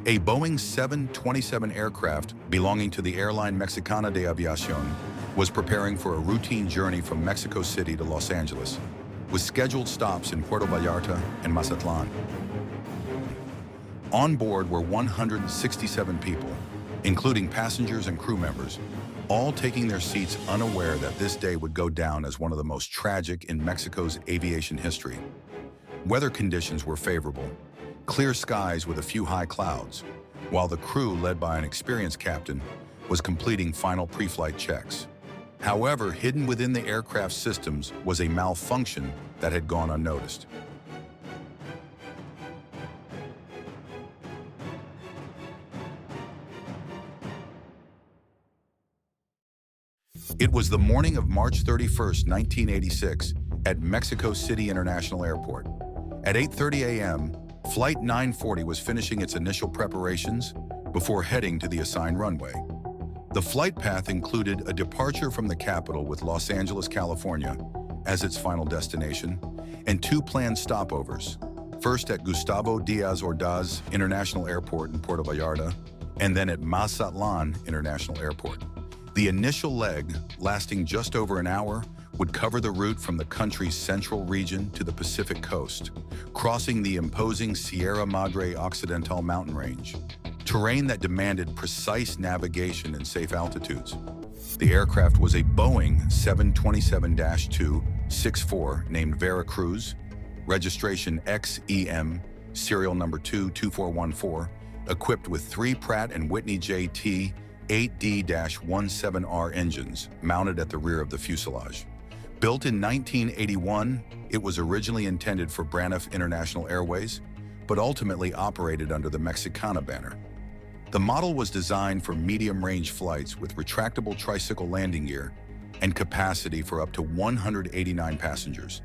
A Boeing 727 aircraft belonging to the airline Mexicana de Aviación was preparing for a routine journey from Mexico City to Los Angeles, with scheduled stops in Puerto Vallarta and Mazatlán. On board were 167 people, including passengers and crew members, all taking their seats unaware that this day would go down as one of the most tragic in Mexico's aviation history. Weather conditions were favorable, clear skies with a few high clouds, while the crew, led by an experienced captain, was completing final pre-flight checks. However, hidden within the aircraft's systems was a malfunction that had gone unnoticed. It was the morning of March 31st, 1986, at Mexico City International Airport. At 8:30 a.m., Flight 940 was finishing its initial preparations before heading to the assigned runway. The flight path included a departure from the capital with Los Angeles, California, as its final destination, and two planned stopovers, first at Gustavo Díaz Ordaz International Airport in Puerto Vallarta, and then at Mazatlán International Airport. The initial leg, lasting just over an hour, would cover the route from the country's central region to the Pacific coast, crossing the imposing Sierra Madre Occidental mountain range, terrain that demanded precise navigation and safe altitudes. The aircraft was a Boeing 727-264 named Veracruz, registration XEM, serial number 22414, equipped with three Pratt & Whitney JT 8D-17R engines mounted at the rear of the fuselage. Built in 1981, it was originally intended for Braniff International Airways, but ultimately operated under the Mexicana banner. The model was designed for medium-range flights with retractable tricycle landing gear and capacity for up to 189 passengers.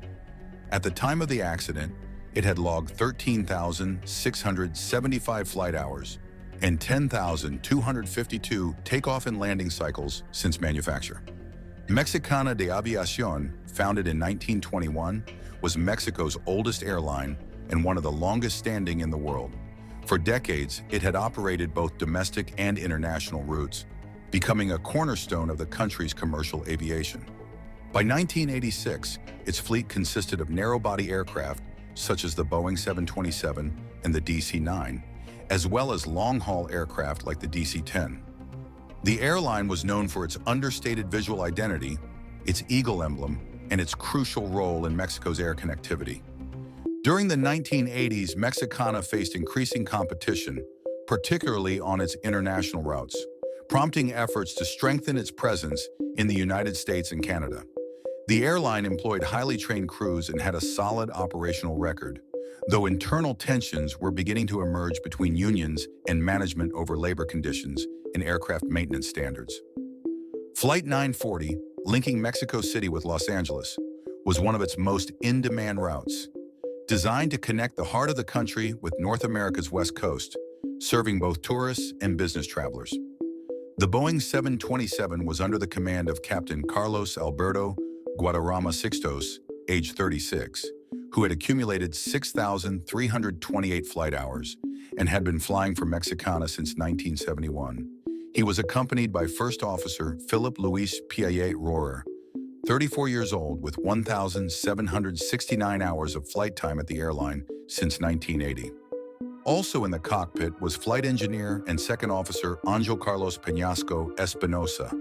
At the time of the accident, it had logged 13,675 flight hours and 10,252 takeoff and landing cycles since manufacture. Mexicana de Aviación, founded in 1921, was Mexico's oldest airline and one of the longest standing in the world. For decades, it had operated both domestic and international routes, becoming a cornerstone of the country's commercial aviation. By 1986, its fleet consisted of narrow-body aircraft, such as the Boeing 727 and the DC-9, as well as long-haul aircraft like the DC-10. The airline was known for its understated visual identity, its eagle emblem, and its crucial role in Mexico's air connectivity. During the 1980s, Mexicana faced increasing competition, particularly on its international routes, prompting efforts to strengthen its presence in the United States and Canada. The airline employed highly trained crews and had a solid operational record, though internal tensions were beginning to emerge between unions and management over labor conditions and aircraft maintenance standards. Flight 940, linking Mexico City with Los Angeles, was one of its most in-demand routes. Designed to connect the heart of the country with North America's West Coast, serving both tourists and business travelers. The Boeing 727 was under the command of Captain Carlos Alberto Guadarrama Sixtos, age 36, who had accumulated 6,328 flight hours and had been flying for Mexicana since 1971. He was accompanied by First Officer Philip Luis Piaget Rohrer, 34 years old with 1,769 hours of flight time at the airline since 1980. Also in the cockpit was Flight Engineer and Second Officer Angel Carlos Peñasco Espinosa,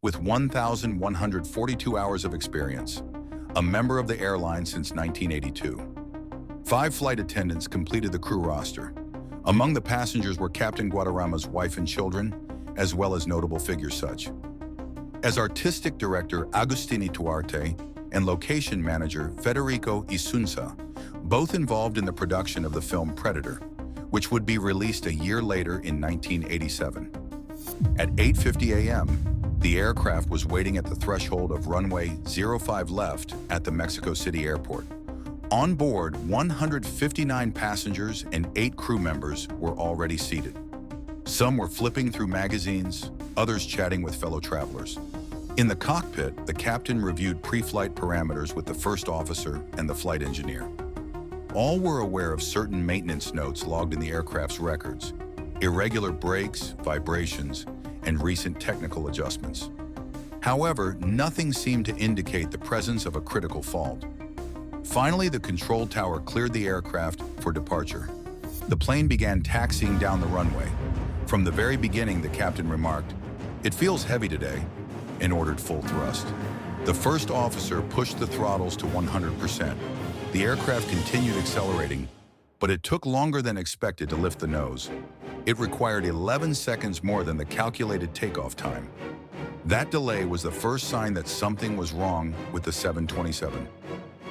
with 1,142 hours of experience, a member of the airline since 1982. 5 flight attendants completed the crew roster. Among the passengers were Captain Guadarrama's wife and children, as well as notable figures such as artistic director Agustini Tuarte and location manager Federico Isunza, both involved in the production of the film Predator, which would be released a year later in 1987. At 8:50 a.m., the aircraft was waiting at the threshold of runway 05 left at the Mexico City airport. On board, 159 passengers and 8 crew members were already seated. Some were flipping through magazines, others chatting with fellow travelers. In the cockpit, the captain reviewed pre-flight parameters with the first officer and the flight engineer. All were aware of certain maintenance notes logged in the aircraft's records, irregular brakes, vibrations, and recent technical adjustments. However, nothing seemed to indicate the presence of a critical fault. Finally, the control tower cleared the aircraft for departure. The plane began taxiing down the runway. From the very beginning, the captain remarked, "It feels heavy today," and ordered full thrust. The first officer pushed the throttles to 100%. The aircraft continued accelerating, but it took longer than expected to lift the nose. It required 11 seconds more than the calculated takeoff time. That delay was the first sign that something was wrong with the 727.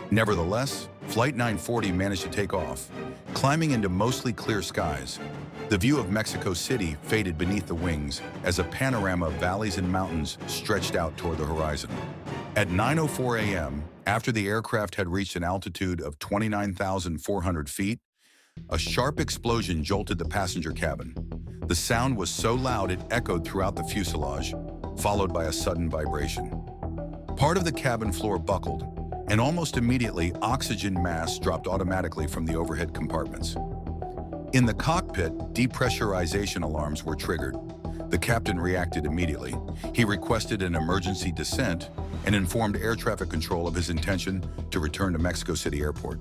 Nevertheless, Flight 940 managed to take off, climbing into mostly clear skies. The view of Mexico City faded beneath the wings as a panorama of valleys and mountains stretched out toward the horizon. At 9:04 a.m., after the aircraft had reached an altitude of 29,400 feet, a sharp explosion jolted the passenger cabin. The sound was so loud it echoed throughout the fuselage, followed by a sudden vibration. Part of the cabin floor buckled, and almost immediately oxygen masks dropped automatically from the overhead compartments. In the cockpit, depressurization alarms were triggered. The captain reacted immediately. He requested an emergency descent and informed air traffic control of his intention to return to Mexico City Airport.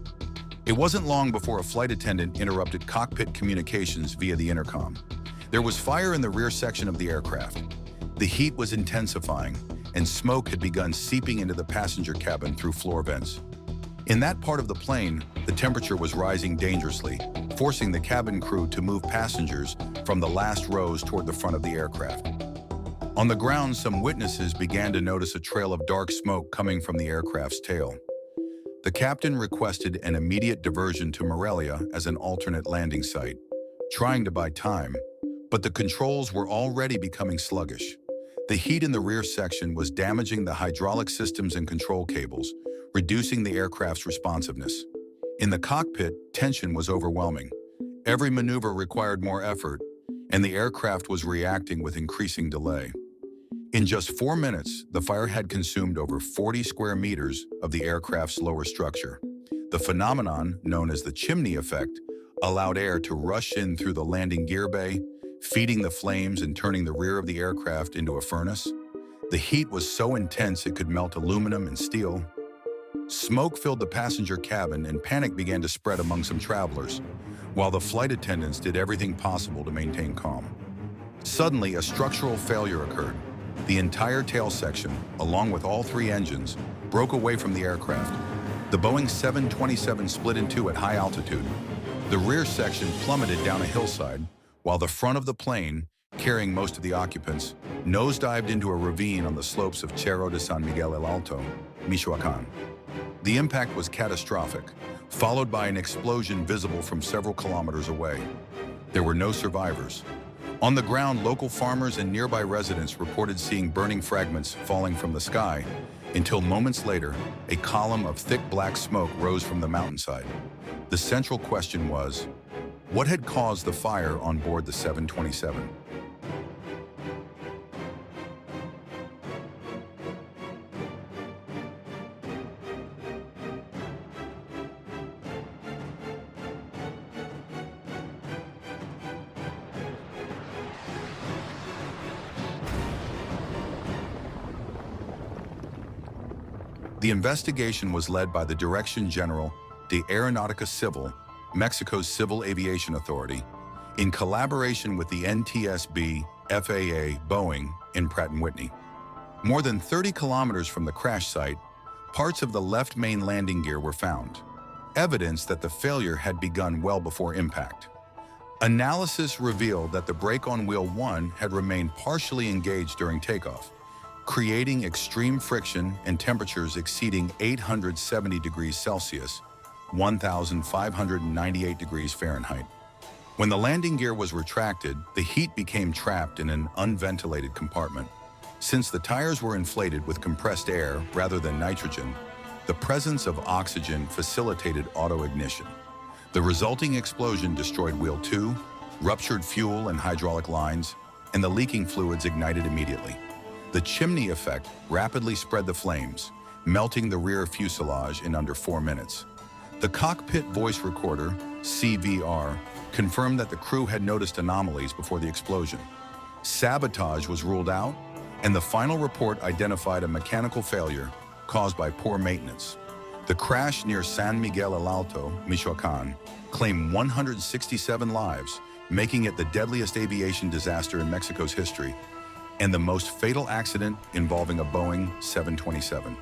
It wasn't long before a flight attendant interrupted cockpit communications via the intercom. There was fire in the rear section of the aircraft. The heat was intensifying, and smoke had begun seeping into the passenger cabin through floor vents. In that part of the plane, the temperature was rising dangerously, forcing the cabin crew to move passengers from the last rows toward the front of the aircraft. On the ground, some witnesses began to notice a trail of dark smoke coming from the aircraft's tail. The captain requested an immediate diversion to Morelia as an alternate landing site, trying to buy time, but the controls were already becoming sluggish. The heat in the rear section was damaging the hydraulic systems and control cables, reducing the aircraft's responsiveness. In the cockpit, tension was overwhelming. Every maneuver required more effort, and the aircraft was reacting with increasing delay. In just 4 minutes, the fire had consumed over 40 square meters of the aircraft's lower structure. The phenomenon, known as the chimney effect, allowed air to rush in through the landing gear bay, feeding the flames and turning the rear of the aircraft into a furnace. The heat was so intense it could melt aluminum and steel. Smoke filled the passenger cabin and panic began to spread among some travelers, while the flight attendants did everything possible to maintain calm. Suddenly, a structural failure occurred. The entire tail section, along with all 3 engines, broke away from the aircraft. The Boeing 727 split in two at high altitude. The rear section plummeted down a hillside, while the front of the plane, carrying most of the occupants, nosedived into a ravine on the slopes of Cerro de San Miguel el Alto, Michoacán. The impact was catastrophic, followed by an explosion visible from several kilometers away. There were no survivors. On the ground, local farmers and nearby residents reported seeing burning fragments falling from the sky, until moments later, a column of thick black smoke rose from the mountainside. The central question was, what had caused the fire on board the 727? The investigation was led by the Dirección General de Aeronáutica Civil, Mexico's Civil Aviation Authority, in collaboration with the NTSB, FAA, Boeing, and Pratt & Whitney. More than 30 kilometers from the crash site, parts of the left main landing gear were found, evidence that the failure had begun well before impact. Analysis revealed that the brake on wheel 1 had remained partially engaged during takeoff, creating extreme friction and temperatures exceeding 870 degrees Celsius, 1,598 degrees Fahrenheit. When the landing gear was retracted, the heat became trapped in an unventilated compartment. Since the tires were inflated with compressed air rather than nitrogen, the presence of oxygen facilitated auto-ignition. The resulting explosion destroyed wheel 2, ruptured fuel and hydraulic lines, and the leaking fluids ignited immediately. The chimney effect rapidly spread the flames, melting the rear fuselage in under 4 minutes. The cockpit voice recorder, CVR, confirmed that the crew had noticed anomalies before the explosion. Sabotage was ruled out, and the final report identified a mechanical failure caused by poor maintenance. The crash near San Miguel el Alto, Michoacán, claimed 167 lives, making it the deadliest aviation disaster in Mexico's history and the most fatal accident involving a Boeing 727.